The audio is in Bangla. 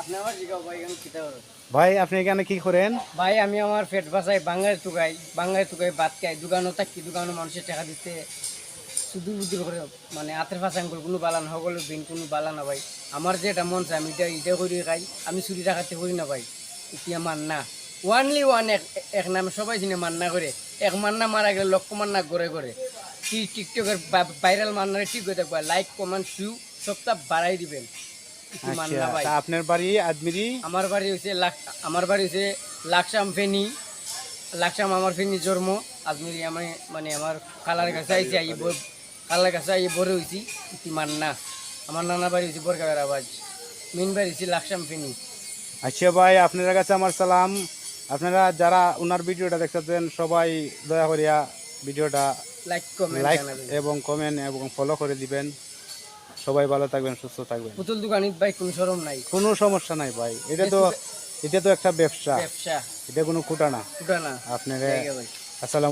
আপনি আমার জিগাও ভাই আমি কিতা করো ভাই আপনি এখানে কি করেন? ভাই আমি আমার পেট বাঁচাই বাঙালি টুকাই ভাত খাই দোকানও থাকি দোকানও মানুষের টাকা দিতে শুধু বুদ্ধি করে মানে হাতের ফাঁসাং করে কোনো বালা না সকলের দিন কোনো বালা না ভাই আমার যে এটা মন চাই আমি এটা করি খাই আমি চুরি টাকাতে করি না ভাই এতিয়া মান্না ওয়ানলি ওয়ান এক নামে সবাই চিনে মান্না করে এক মান্না মারা গেলে লক্ষ মান্না করে করে কি টিকটকের ভাইরাল মান্নারে ঠিক হয়ে থাকবে লাইক কমেন্ট ভিউ সবটা বাড়াই দিবেন মান্না ভাই আচ্ছা, আপনার বাড়ি আজমিরি? আমার বাড়ি হচ্ছে লাকসাম ফেনী লাকসাম আমার ফেনী জন্ম আজমিরি আমি মানে আমার খালার কাছে আইসি খালার কাছে আই বড় হয়েছি ইতি মান্না আমার নানা বাড়ি হয়েছে বরকাবের আবাজ মেন বাড়ি হচ্ছে লাকসাম ফেনী আচ্ছা ভাই, আপনার কাছে আমার সালাম। আপনারা যারা ওনার ভিডিওটা দেখতেছেন সবাই দয়া করিয়া ভিডিওটা লাইক কমেন্ট লাইক জানাবেন এবং কমেন্ট এবং ফলো করে দিবেন। সবাই ভালো থাকবেন, সুস্থ থাকবেন। পুতুল দোকানিত ভাই কোনো শরম নাই কোনো সমস্যা নাই ভাই, এটা তো একটা ব্যবসা, ব্যবসা এটা কোনো খুঁটা না। ওটা না আপনারা জায়গা ভাই আসসালাম।